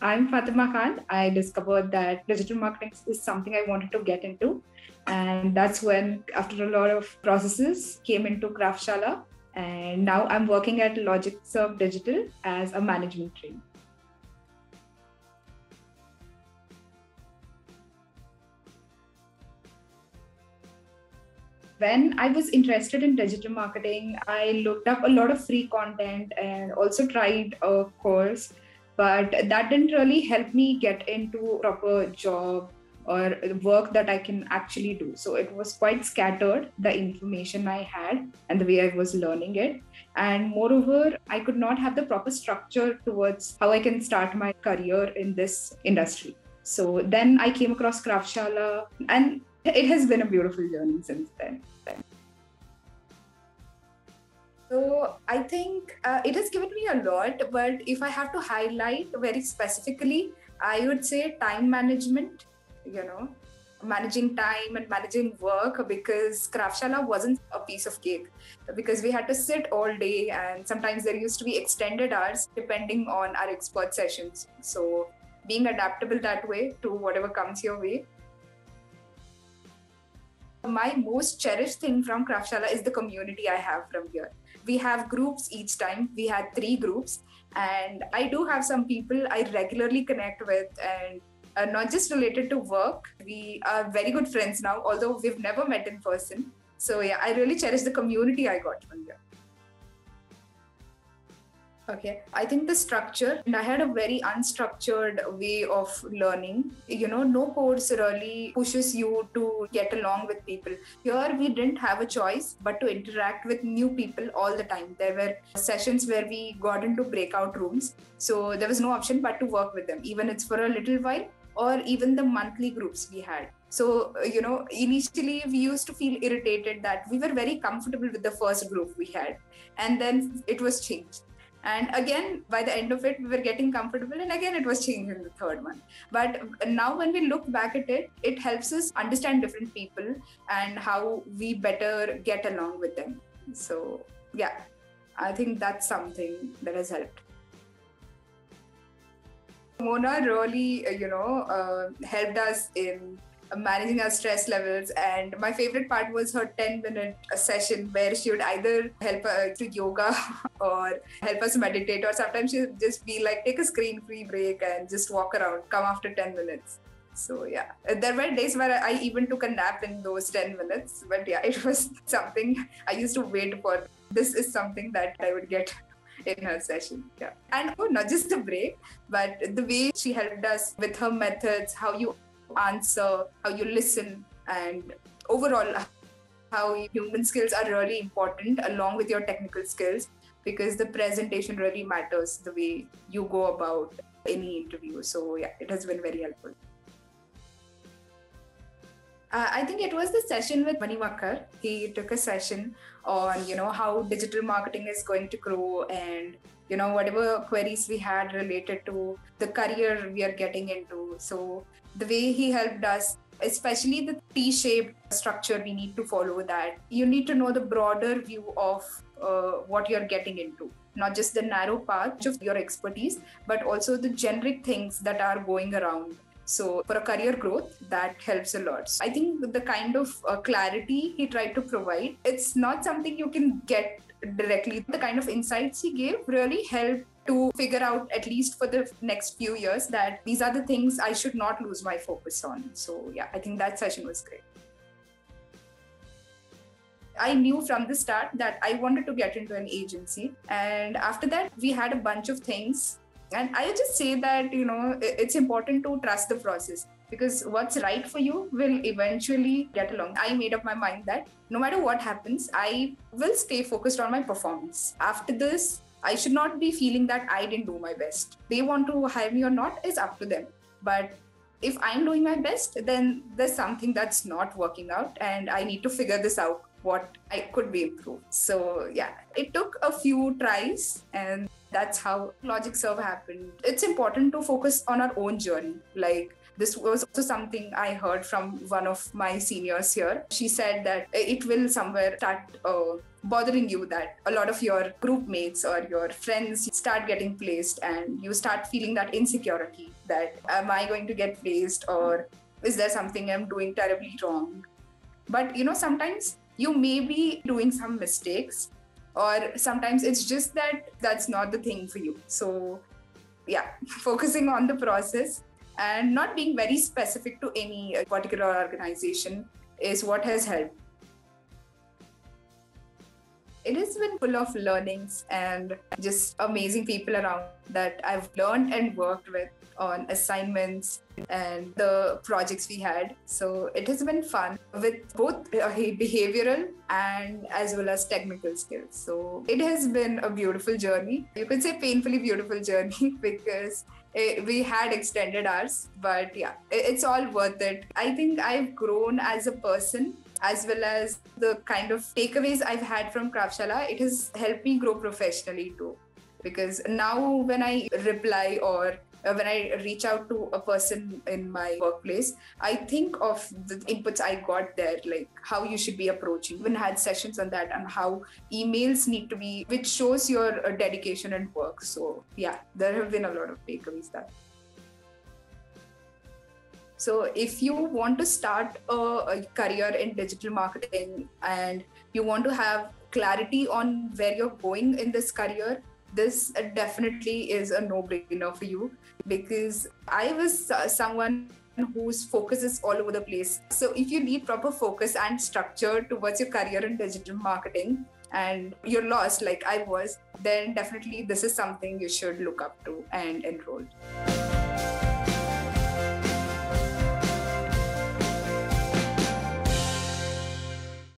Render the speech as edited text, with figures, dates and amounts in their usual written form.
I'm Fathima Khan. I discovered that digital marketing is something I wanted to get into. And that's when, after a lot of processes, came into Kraftshala. And now I'm working at Logicserve Digital as a management trainee. When I was interested in digital marketing, I looked up a lot of free content and also tried a course, but that didn't really help me get into a proper job or work that I can actually do. So it was quite scattered, the information I had and the way I was learning it. And moreover, I could not have the proper structure towards how I can start my career in this industry. So then I came across Kraftshala, and it has been a beautiful journey since then. So I think it has given me a lot, but if I have to highlight very specifically, I would say time management, you know, managing time and managing work, because Kraftshala wasn't a piece of cake, because we had to sit all day and sometimes there used to be extended hours depending on our expert sessions. So being adaptable that way to whatever comes your way. My most cherished thing from Kraftshala is the community I have from here. We have groups each time. We had 3 groups, and I do have some people I regularly connect with, and not just related to work. We are very good friends now, although we've never met in person. So yeah, I really cherish the community I got from here. Okay, I think the structure, and I had a very unstructured way of learning. No course really pushes you to get along with people. Here, we didn't have a choice but to interact with new people all the time. There were sessions where we got into breakout rooms. So there was no option but to work with them, even it's for a little while, or even the monthly groups we had. So, initially we used to feel irritated that we were very comfortable with the first group we had, and then it was changed. And again, by the end of it, we were getting comfortable, and again, it was changed in the third one. But now, when we look back at it, it helps us understand different people and how we better get along with them. So, yeah, I think that's something that has helped. Mona really, helped us in managing our stress levels. And my favorite part was her 10-minute session where she would either help us to yoga or help us meditate, or sometimes she would just be like, take a screen-free break and just walk around, come after 10 minutes. So yeah, there were days where I even took a nap in those 10 minutes. But yeah, it was something I used to wait for. This is something that I would get in her session. Yeah. And not just the break, but the way she helped us with her methods, how you answer, how you listen, and overall how human skills are really important along with your technical skills, because the presentation really matters, the way you go about any interview. So yeah, it has been very helpful. I think it was the session with Manivakkar. He took a session on, how digital marketing is going to grow, and, whatever queries we had related to the career we are getting into. So the way he helped us, especially the T-shaped structure we need to follow, that you need to know the broader view of what you're getting into, not just the narrow path of your expertise, but also the generic things that are going around. So for a career growth, that helps a lot. So I think the kind of clarity he tried to provide, it's not something you can get directly. The kind of insights he gave really helped to figure out, at least for the next few years, that these are the things I should not lose my focus on. So yeah, I think that session was great. I knew from the start that I wanted to get into an agency. And after that, we had a bunch of things. And I just say that, it's important to trust the process, because what's right for you will eventually get along. I made up my mind that no matter what happens, I will stay focused on my performance. After this, I should not be feeling that I didn't do my best. They want to hire me or not is up to them. But if I'm doing my best, then there's something that's not working out, and I need to figure this out, what I could be improved. So yeah, it took a few tries, and that's how Logicserve happened. It's important to focus on our own journey. Like, this was also something I heard from one of my seniors here. She said that it will somewhere start bothering you that a lot of your group mates or your friends start getting placed, and you start feeling that insecurity that am I going to get placed, or is there something I'm doing terribly wrong? But sometimes you may be doing some mistakes, or sometimes it's just that that's not the thing for you. So yeah, focusing on the process and not being very specific to any particular organization is what has helped. It has been full of learnings and just amazing people around that I've learned and worked with on assignments and the projects we had. So it has been fun with both behavioral and as well as technical skills. So it has been a beautiful journey. You could say painfully beautiful journey because we had extended hours, but yeah, it's all worth it. I think I've grown as a person, as well as the kind of takeaways I've had from Kraftshala. It has helped me grow professionally too. Because now when I reply or when I reach out to a person in my workplace, I think of the inputs I got there, like how you should be approaching. Even had sessions on that and how emails need to be, which shows your dedication and work. So yeah, there have been a lot of takeaways there. So if you want to start a career in digital marketing and you want to have clarity on where you're going in this career, this definitely is a no-brainer for you, because I was someone whose focus is all over the place. So if you need proper focus and structure towards your career in digital marketing and you're lost like I was, then definitely this is something you should look up to and enroll.